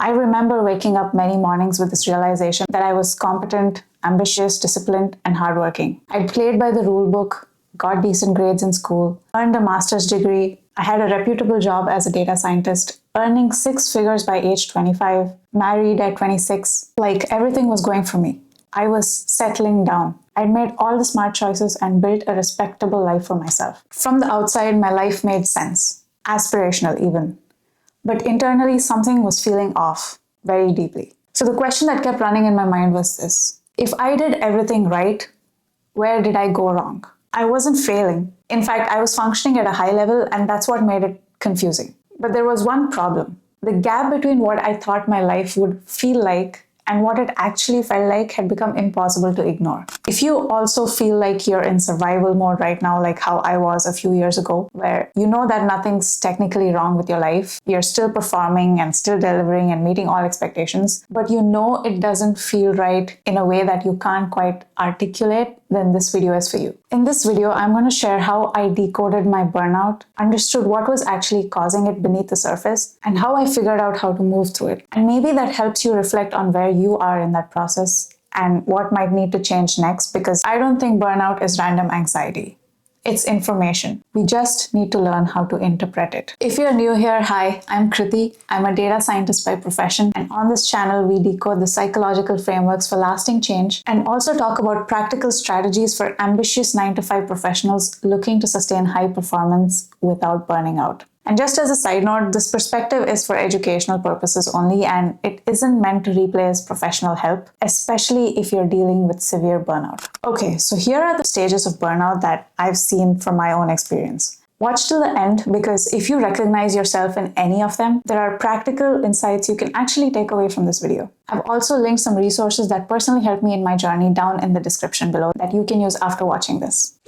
I remember waking up many mornings with this realization that I was competent, ambitious, disciplined, and hardworking. I played by the rule book, got decent grades in school, earned a master's degree. I had a reputable job as a data scientist, earning 6 figures by age 25, married at 26. Like everything was going for me. I was settling down. I'd made all the smart choices and built a respectable life for myself. From the outside, my life made sense, aspirational even. But internally, something was feeling off very deeply. So the question that kept running in my mind was this: if I did everything right, where did I go wrong? I wasn't failing. In fact, I was functioning at a high level, and that's what made it confusing. But there was one problem. The gap between what I thought my life would feel like and what it actually felt like had become impossible to ignore. If you also feel like you're in survival mode right now, like how I was a few years ago, where you know that nothing's technically wrong with your life, you're still performing and still delivering and meeting all expectations, but you know it doesn't feel right in a way that you can't quite articulate, then this video is for you. In this video, I'm going to share how I decoded my burnout, understood what was actually causing it beneath the surface, and how I figured out how to move through it. And maybe that helps you reflect on where you are in that process and what might need to change next, because I don't think burnout is random anxiety. It's information. We just need to learn how to interpret it. If you're new here, hi, I'm Kriti. I'm a data scientist by profession, and on this channel, we decode the psychological frameworks for lasting change and also talk about practical strategies for ambitious 9-to-5 professionals looking to sustain high performance without burning out. And just as a side note, this perspective is for educational purposes only, and it isn't meant to replace professional help, especially if you're dealing with severe burnout. Okay, so here are the stages of burnout that I've seen from my own experience. Watch till the end, because if you recognize yourself in any of them, there are practical insights you can actually take away from this video. I've also linked some resources that personally helped me in my journey down in the description below that you can use after watching this.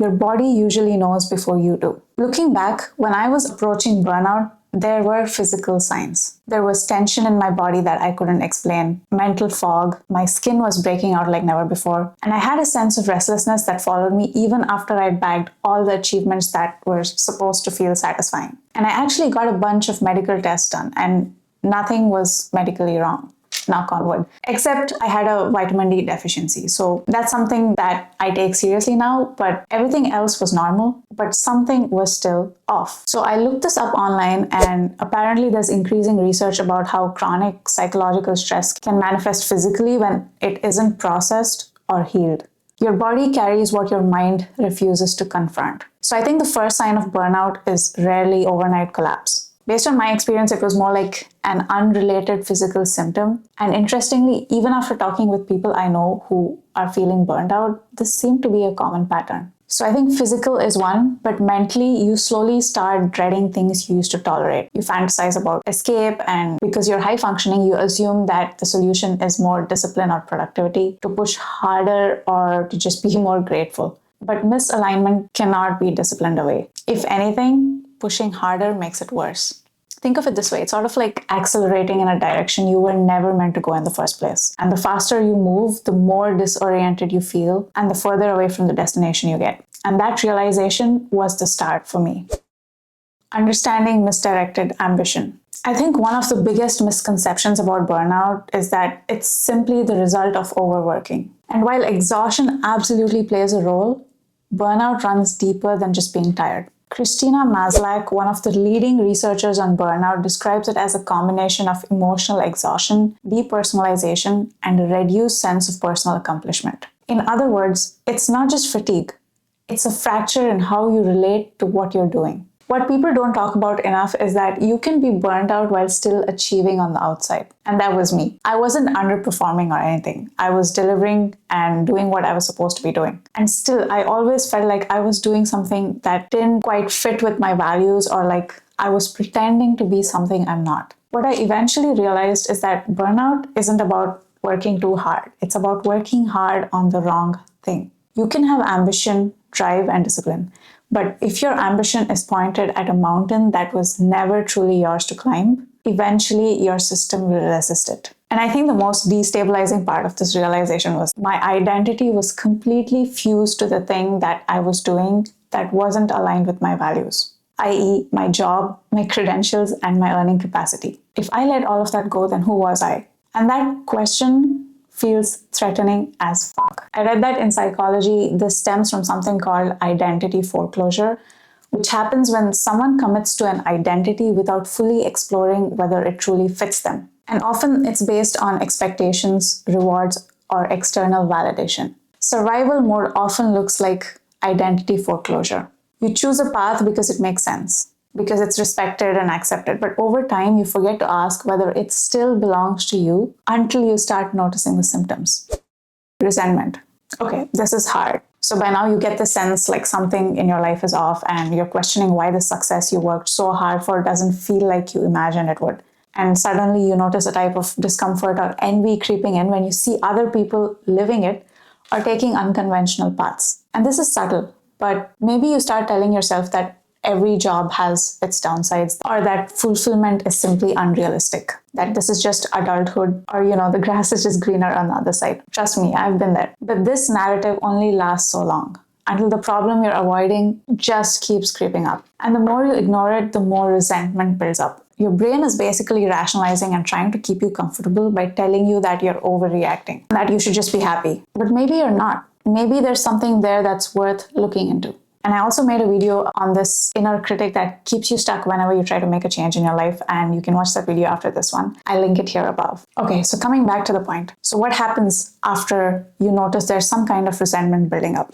Your body usually knows before you do. Looking back, when I was approaching burnout, there were physical signs. There was tension in my body that I couldn't explain, mental fog, my skin was breaking out like never before, and I had a sense of restlessness that followed me even after I'd bagged all the achievements that were supposed to feel satisfying. And I actually got a bunch of medical tests done, and nothing was medically wrong. Knock on wood. Except I had a vitamin D deficiency. So that's something that I take seriously now, but everything else was normal, but something was still off. So I looked this up online, and apparently there's increasing research about how chronic psychological stress can manifest physically when it isn't processed or healed. Your body carries what your mind refuses to confront. So I think the first sign of burnout is rarely overnight collapse. Based on my experience, it was more like an unrelated physical symptom. And interestingly, even after talking with people I know who are feeling burned out, this seemed to be a common pattern. So I think physical is one, but mentally, you slowly start dreading things you used to tolerate. You fantasize about escape, and because you're high functioning, you assume that the solution is more discipline or productivity, to push harder or to just be more grateful. But misalignment cannot be disciplined away. If anything, pushing harder makes it worse. Think of it this way, it's sort of like accelerating in a direction you were never meant to go in the first place. And the faster you move, the more disoriented you feel, and the further away from the destination you get. And that realization was the start for me. Understanding misdirected ambition. I think one of the biggest misconceptions about burnout is that it's simply the result of overworking. And while exhaustion absolutely plays a role, burnout runs deeper than just being tired. Christina Maslach, one of the leading researchers on burnout, describes it as a combination of emotional exhaustion, depersonalization, and a reduced sense of personal accomplishment. In other words, it's not just fatigue, it's a fracture in how you relate to what you're doing. What people don't talk about enough is that you can be burned out while still achieving on the outside. And that was me. I wasn't underperforming or anything. I was delivering and doing what I was supposed to be doing. And still, I always felt like I was doing something that didn't quite fit with my values, or like I was pretending to be something I'm not. What I eventually realized is that burnout isn't about working too hard. It's about working hard on the wrong thing. You can have ambition, drive, and discipline. But if your ambition is pointed at a mountain that was never truly yours to climb, eventually your system will resist it. And I think the most destabilizing part of this realization was my identity was completely fused to the thing that I was doing that wasn't aligned with my values. i.e., my job, my credentials, and my earning capacity. If I let all of that go, then who was I? And that question feels threatening as fuck. I read that in psychology, this stems from something called identity foreclosure, which happens when someone commits to an identity without fully exploring whether it truly fits them. And often it's based on expectations, rewards, or external validation. Survival mode often looks like identity foreclosure. You choose a path because it makes sense, because it's respected and accepted. But over time, you forget to ask whether it still belongs to you until you start noticing the symptoms. Resentment. Okay, this is hard. So by now you get the sense like something in your life is off and you're questioning why the success you worked so hard for doesn't feel like you imagined it would. And suddenly you notice a type of discomfort or envy creeping in when you see other people living it or taking unconventional paths. And this is subtle, but maybe you start telling yourself that every job has its downsides, or that fulfillment is simply unrealistic, that this is just adulthood, or the grass is just greener on the other side. Trust me, I've been there. But this narrative only lasts so long, until the problem you're avoiding just keeps creeping up. And the more you ignore it, the more resentment builds up. Your brain is basically rationalizing and trying to keep you comfortable by telling you that you're overreacting, that you should just be happy. But maybe you're not. Maybe there's something there that's worth looking into. And I also made a video on this inner critic that keeps you stuck whenever you try to make a change in your life, and you can watch that video after this one. I'll link it here above. Okay, so coming back to the point. So what happens after you notice there's some kind of resentment building up?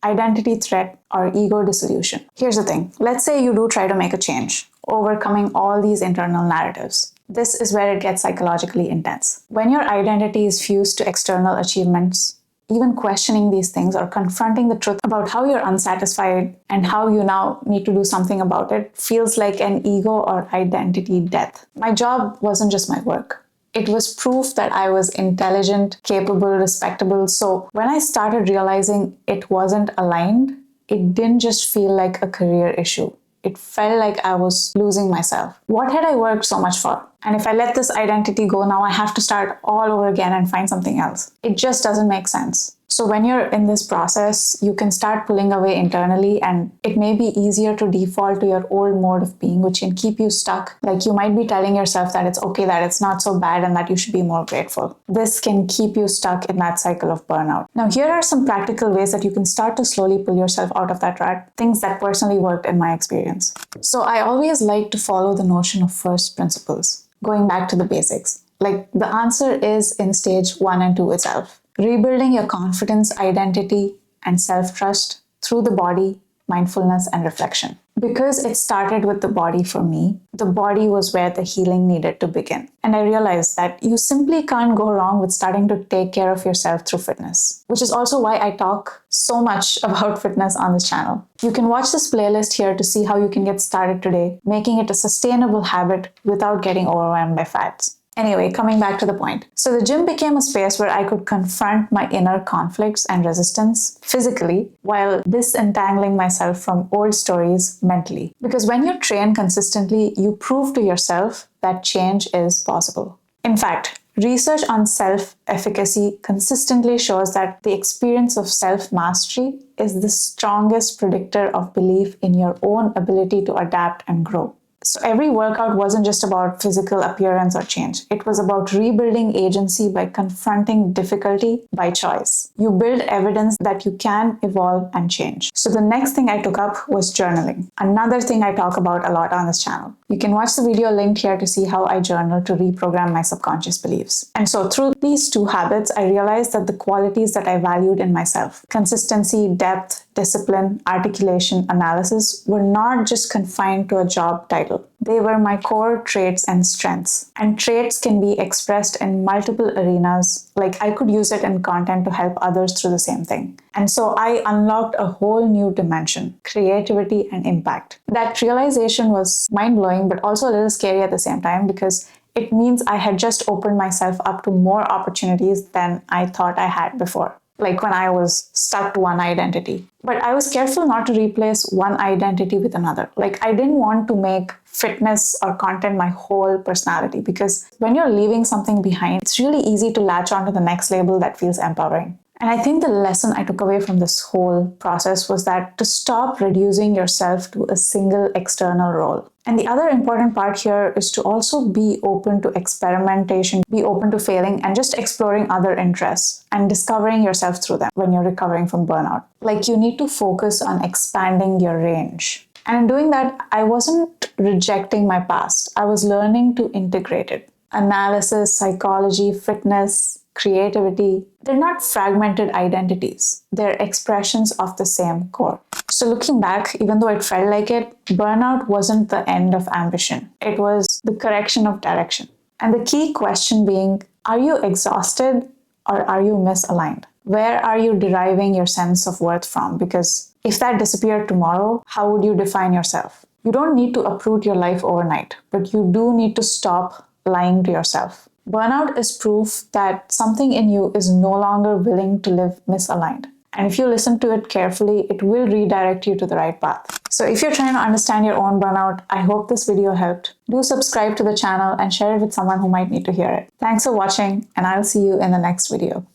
Identity threat or ego dissolution. Here's the thing. Let's say you do try to make a change, overcoming all these internal narratives. This is where it gets psychologically intense. When your identity is fused to external achievements, even questioning these things or confronting the truth about how you're unsatisfied and how you now need to do something about it feels like an ego or identity death. My job wasn't just my work. It was proof that I was intelligent, capable, respectable. So when I started realizing it wasn't aligned, it didn't just feel like a career issue. It felt like I was losing myself. What had I worked so much for? And if I let this identity go, now I have to start all over again and find something else. It just doesn't make sense. So when you're in this process, you can start pulling away internally, and it may be easier to default to your old mode of being, which can keep you stuck. Like you might be telling yourself that it's okay, that it's not so bad, and that you should be more grateful. This can keep you stuck in that cycle of burnout. Now, here are some practical ways that you can start to slowly pull yourself out of that rut, things that personally worked in my experience. So I always like to follow the notion of first principles, going back to the basics. Like the answer is in stage 1 and 2 itself. Rebuilding your confidence, identity, and self-trust through the body, mindfulness, and reflection. Because it started with the body for me, the body was where the healing needed to begin. And I realized that you simply can't go wrong with starting to take care of yourself through fitness, which is also why I talk so much about fitness on this channel. You can watch this playlist here to see how you can get started today, making it a sustainable habit without getting overwhelmed by fads. Anyway, coming back to the point. So the gym became a space where I could confront my inner conflicts and resistance physically while disentangling myself from old stories mentally. Because when you train consistently, you prove to yourself that change is possible. In fact, research on self-efficacy consistently shows that the experience of self-mastery is the strongest predictor of belief in your own ability to adapt and grow. So every workout wasn't just about physical appearance or change. It was about rebuilding agency by confronting difficulty by choice. You build evidence that you can evolve and change. So the next thing I took up was journaling. Another thing I talk about a lot on this channel. You can watch the video linked here to see how I journal to reprogram my subconscious beliefs. And so through these two habits, I realized that the qualities that I valued in myself, consistency, depth, discipline, articulation, analysis, were not just confined to a job title. They were my core traits and strengths. And traits can be expressed in multiple arenas. Like I could use it in content to help others through the same thing. And so I unlocked a whole new dimension, creativity and impact. That realization was mind-blowing, but also a little scary at the same time, because it means I had just opened myself up to more opportunities than I thought I had before. Like when I was stuck to one identity. But I was careful not to replace one identity with another. Like I didn't want to make fitness or content my whole personality, because when you're leaving something behind, it's really easy to latch onto the next label that feels empowering. And I think the lesson I took away from this whole process was that to stop reducing yourself to a single external role. And the other important part here is to also be open to experimentation, be open to failing, and just exploring other interests and discovering yourself through them when you're recovering from burnout. Like, you need to focus on expanding your range. And in doing that, I wasn't rejecting my past, I was learning to integrate it. Analysis, psychology, fitness, creativity, they're not fragmented identities. They're expressions of the same core. So looking back, even though it felt like it, burnout wasn't the end of ambition. It was the correction of direction. And the key question being, are you exhausted or are you misaligned? Where are you deriving your sense of worth from? Because if that disappeared tomorrow, how would you define yourself? You don't need to uproot your life overnight, but you do need to stop lying to yourself. Burnout is proof that something in you is no longer willing to live misaligned. And if you listen to it carefully, it will redirect you to the right path. So if you're trying to understand your own burnout, I hope this video helped. Do subscribe to the channel and share it with someone who might need to hear it. Thanks for watching, and I'll see you in the next video.